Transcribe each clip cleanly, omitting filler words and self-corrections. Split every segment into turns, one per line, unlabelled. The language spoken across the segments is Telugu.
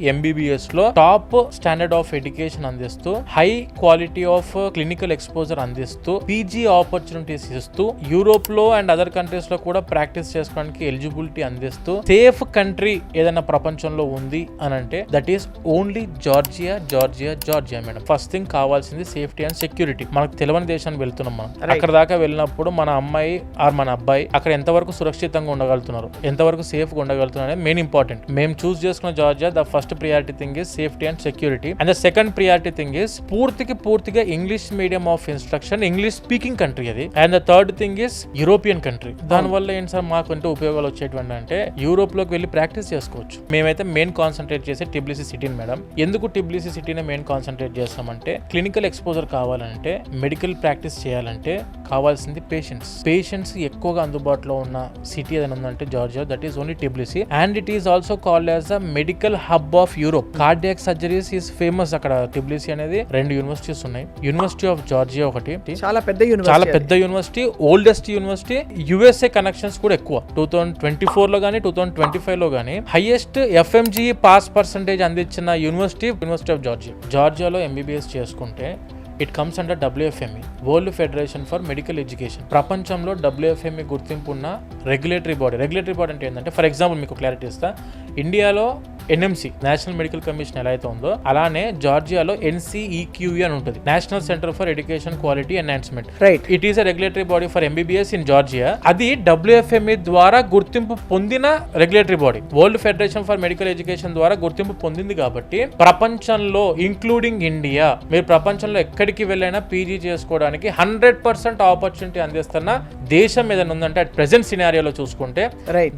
MBBS లో టాప్ స్టాండర్డ్ ఆఫ్ ఎడ్యుకేషన్ అందిస్తూ high quality of clinical exposure అందిస్తూ పీజీ ఆపర్చునిటీస్ ఇస్తూ యూరోప్ లో అండ్ అదర్ కంట్రీస్ లో కూడా ప్రాక్టీస్ చేసుకోవడానికి ఎలిజిబిలిటీ అందిస్తూ సేఫ్ కంట్రీ ఏదైనా ప్రపంచంలో ఉంది అని అంటే that is only Georgia madam. First thing కావాల్సింది సేఫ్టీ అండ్ సెక్యూరిటీ. మనకు తెలియని దేశానికి వెళ్తున్నాం మనం. అక్కడ దాకా వెళ్ళినప్పుడు మన అమ్మాయి ఆర్ మన అబ్బాయి అక్కడ ఎంతవరకు సురక్షితంగా ఉండగలుగుతున్నారు, ఎంతవరకు సేఫ్ గా ఉండగలుగుతున్నారు అనేది మెయిన్ ఇంపార్టెంట్. మేము చూస్ చేసుకున్న Georgia the first priority thing is safety and security, and the second priority thing is పూర్తిగా English medium of instruction, English speaking country అది. And the third thing is European country. దాని వల్ల ఏంటి సార్ మాకు అంటే ఉపయోగాలు వచ్చేటువంటి అంటే యూరోప్ లోకి వెళ్ళి ప్రాక్టీస్ చేసుకోవచ్చు. మేమైతే మెయిన్ కాన్సన్ట్రేట్ చేసే టిబ్లిసి సిటీని మేడం. ఎందుకు టిబ్లిసి సిటీని మెయిన్ కాన్సన్ట్రేట్ చేస్తామంటే క్లినికల్ ఎక్స్పోజర్ కావాలంటే, మెడికల్ ప్రాక్టీస్ చేయాలంటే కావాల్సింది పేషెంట్స్ ఎక్కువగా అందుబాటులో ఉన్న సిటీ ఏదైనా ఉందంటే Georgia, that is only Tbilisi. And it is also called as a medical hub of Europe. Cardiac surgeries is famous అక్కడ. టిబ్లిసి అనేది 2 యూనివర్సిటీస్ ఉన్నాయి. యూనివర్సిటీ ఆఫ్ జార్జియా ఒకటి, చాలా పెద్ద university, oldest university. USA connections కూడా ఎక్కువ. 2024 లో గానీ 2025 లో గానీ హైయెస్ట్ FMGE పాస్ పర్సంటేజ్ అందించిన యూనివర్సిటీ ఆఫ్ జార్జియాలో MBBS చేసుకుంటే it comes under WFME, world federation for medical education. ప్రపంచంలో WFME గుర్తింపు ఉన్న రెగ్యులేటరీ బాడీ అంటే ఏంటంటే, ఫర్ ఎగ్జాంపుల్ మీకు క్లారిటీ ఇస్తా, ఇండియాలో NMC నేషనల్ మెడికల్ కమిషన్ ఎలా అయితే ఉందో అలానే జార్జియాలో NCEQE అని ఉంటుంది, national centre for education quality enhancement. It is a regulatory body for MBBS in Georgia. అది WFME ద్వారా గుర్తింపు పొందిన regulatory body. World federation for medical education ద్వారా గుర్తింపు పొందింది కాబట్టి ప్రపంచంలో ఇంక్లూడింగ్ ఇండియా, మీరు ప్రపంచంలో ఎక్కడికి వెళ్ళైనా పీజీ చేసుకోవడానికి 100% ఆపర్చునిటీ అందిస్తున్న దేశం ఏదైనా ఉందంటే అట్ ప్రెసెంట్ సినారియోలో చూసుకుంటే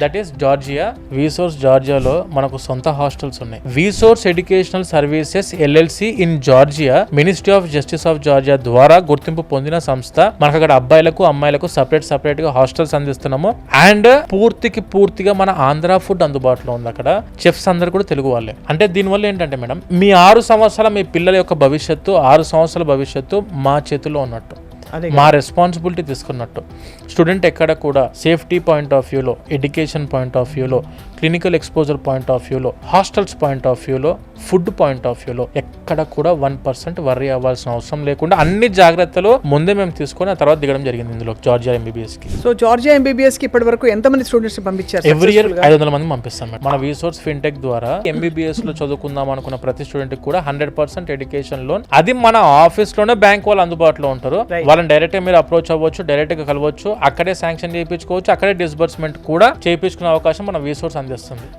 దట్ ఈస్ జార్జియా. విసోర్స్ జార్జియాలో మనకు సొంత హాస్టల్స్ ఉన్నాయి. VSource educational services LLC in Georgia, ministry of justice of Georgia ద్వారా గుర్తింపు పొందిన సంస్థ. మనకు అక్కడ అబ్బాయిలకు అమ్మాయిలకు సపరేట్ గా హాస్టల్స్ అందిస్తున్నాము. అండ్ పూర్తిగా మన ఆంధ్ర ఫుడ్ అందుబాటులో ఉంది అక్కడ. చెఫ్స్ అందరు కూడా తెలుగు వాళ్ళే. అంటే దీనివల్ల ఏంటంటే మేడం, మీ 6 సంవత్సరాల మీ పిల్లల యొక్క భవిష్యత్తు, 6 సంవత్సరాల భవిష్యత్తు మా చేతుల్లో ఉన్నట్టు, మా రెస్పాన్సిబిలిటీ తీసుకున్నట్టు. స్టూడెంట్ ఎక్కడ కూడా సేఫ్టీ పాయింట్ ఆఫ్ వ్యూలో, ఎడ్యుకేషన్ పాయింట్ ఆఫ్ వ్యూలో, క్లినికల్ ఎక్స్పోజర్ పాయింట్ ఆఫ్ వ్యూలో, హాస్టల్స్ పాయింట్ ఆఫ్ వ్యూలో, ఫుడ్ పాయింట్ ఆఫ్ వ్యూలో ఎక్కడ కూడా 1% వర్రీ అవ్వాల్సిన అవసరం లేకుండా అన్ని జాగ్రత్తలు ముందే మేము తీసుకొని ఆ తర్వాత దిగడం జరిగింది ఇందులో జార్జియా MBBS కి.
సో జార్జియా MBBS కి ఇప్పటి వరకు ఎంతమంది స్టూడెంట్స్ పంపించారు?
ఎవ్రీ ఇయర్ 500 మంది పంపిస్తాం. మన విసోర్స్ ఫిన్టెక్ ద్వారా MBBS లో చదువుకుందాం అనుకున్న ప్రతి స్టూడెంట్ కి కూడా 100% ఎడ్యుకేషన్ లోన్. అది మన ఆఫీస్ లోనే బ్యాంక్ వాళ్ళు అందుబాటులో ఉంటారు. వాళ్ళని డైరెక్ట్ గా మీరు అప్రోచ్ అవ్వచ్చు, డైరెక్ట్ గా కలవచ్చు, అక్కడే శాంక్షన్ చేయించుకోవచ్చు, అక్కడే డిస్బర్స్మెంట్ కూడా చేయించుకునే అవకాశం మన విసోర్స్ అందిస్తుంది.